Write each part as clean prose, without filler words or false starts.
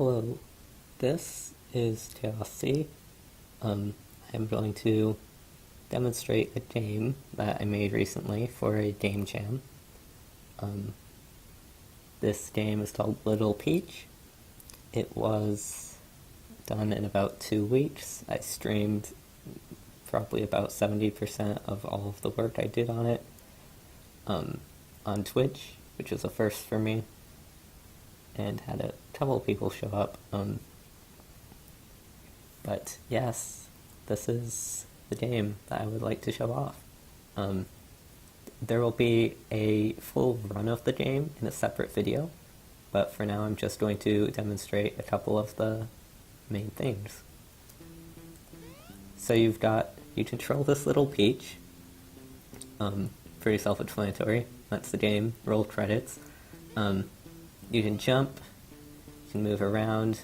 Hello, this is Chaos I'm going to demonstrate a game that I made recently for a game jam. Um, this game is called Little Peach. It was done in about 2 weeks. I streamed probably about 70% of all of the work I did on it on Twitch, which was a first for me, and had a couple of people show up. But yes, this is the game that I would like to show off. There will be a full run of the game in a separate video, but for now I'm just going to demonstrate a couple of the main things. So you control this little peach. Pretty self-explanatory. That's the game. Roll credits. You can jump. You can move around.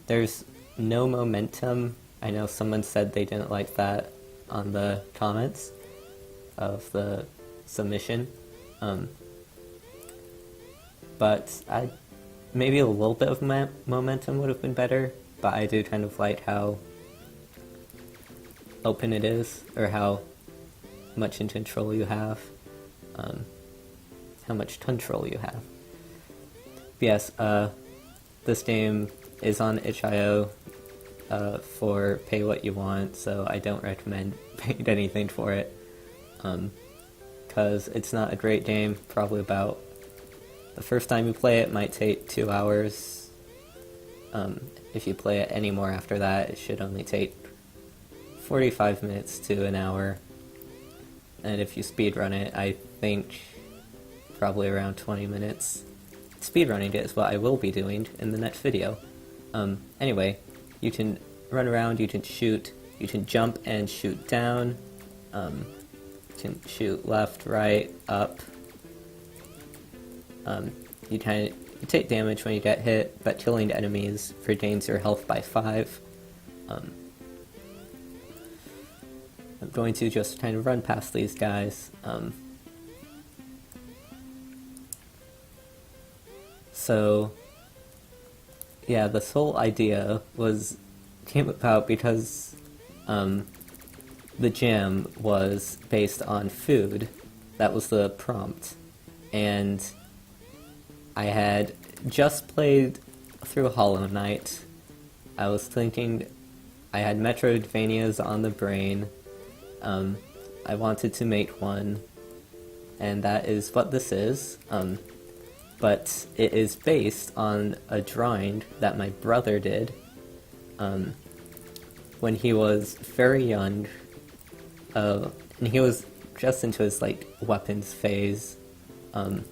There's no momentum. I know someone said they didn't like that on the comments of the submission. But maybe a little bit of momentum would have been better, but I do kind of like how open it is, or how much in control you have. How much control you have. But yes, this game is on itch.io for pay what you want, so I don't recommend paying anything for it, because it's not a great game. Probably about the first time you play it might take 2 hours. If you play it any more after that, it should only take 45 minutes to an hour, and if you speedrun it, I think probably around 20 minutes. Speedrunning it is what I will be doing in the next video. Anyway, you can run around, you can shoot, you can jump and shoot down, you can shoot left, right, up. You take damage when you get hit, but killing enemies regains your health by 5. I'm going to just kind of run past these guys. So yeah, this whole idea came about because the jam was based on food. That was the prompt, and I had just played through Hollow Knight. I was thinking I had Metroidvanias on the brain. I wanted to make one, and that is what this is. But it is based on a drawing that my brother did when he was very young, and he was just into his weapons phase, and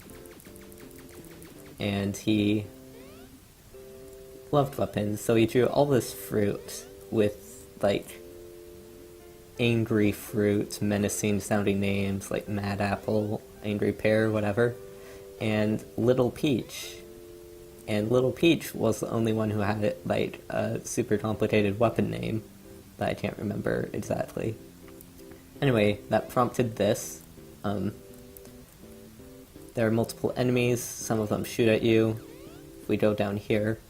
he loved weapons, so he drew all this fruit with angry fruit, menacing sounding names like Mad Apple, Angry Pear, whatever, and Little Peach. And Little Peach was the only one who had a super complicated weapon name that I can't remember exactly. Anyway, that prompted this. There are multiple enemies, some of them shoot at you. If we go down here,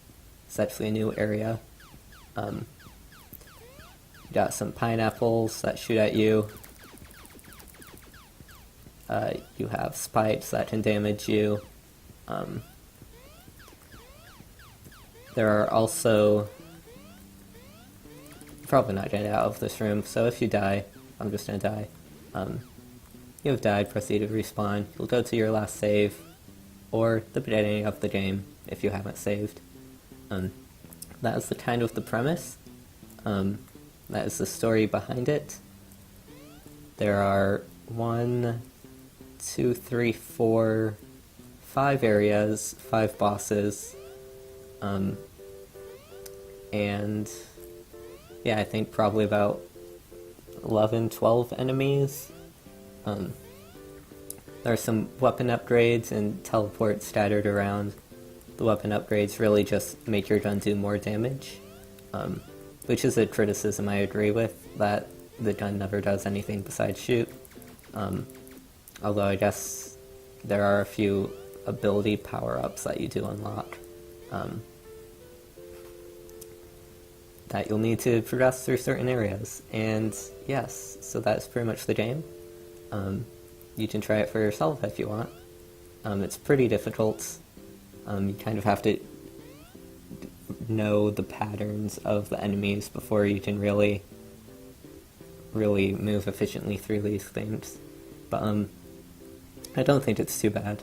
it's actually a new area. You got some pineapples that shoot at you. You have spikes that can damage you. There are also... Probably not getting out of this room, so if you die, I'm just gonna die. You have died, proceed to respawn. You'll go to your last save, or the beginning of the game, if you haven't saved. That is the kind of the premise. That is the story behind it. There are 1, 2, 3, 4, 5 areas, 5 bosses, and yeah, I think probably about 11, 12 enemies. There are some weapon upgrades and teleports scattered around. The weapon upgrades really just make your gun do more damage, which is a criticism I agree with, that the gun never does anything besides shoot. Although I guess there are a few ability power-ups that you do unlock that you'll need to progress through certain areas. And yes, so that's pretty much the game. You can try it for yourself if you want. It's pretty difficult. You kind of have to know the patterns of the enemies before you can really move efficiently through these things. But I don't think it's too bad.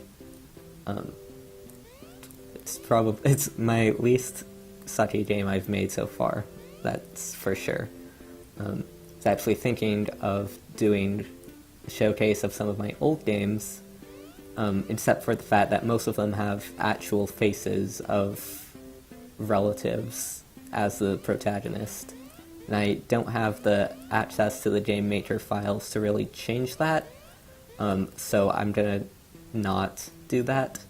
It's my least sucky game I've made so far. That's for sure. I was actually thinking of doing a showcase of some of my old games, except for the fact that most of them have actual faces of relatives as the protagonist. And I don't have the access to the game maker files to really change that, so I'm gonna not do that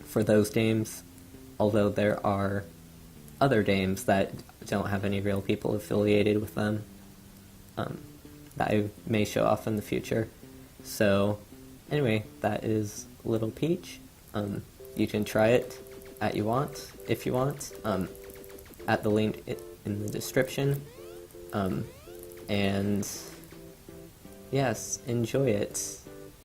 for those games, although there are other games that don't have any real people affiliated with them that I may show off in the future. So anyway, that is Little Peach. You can try it if you want, at the link in the description. And yes, enjoy it.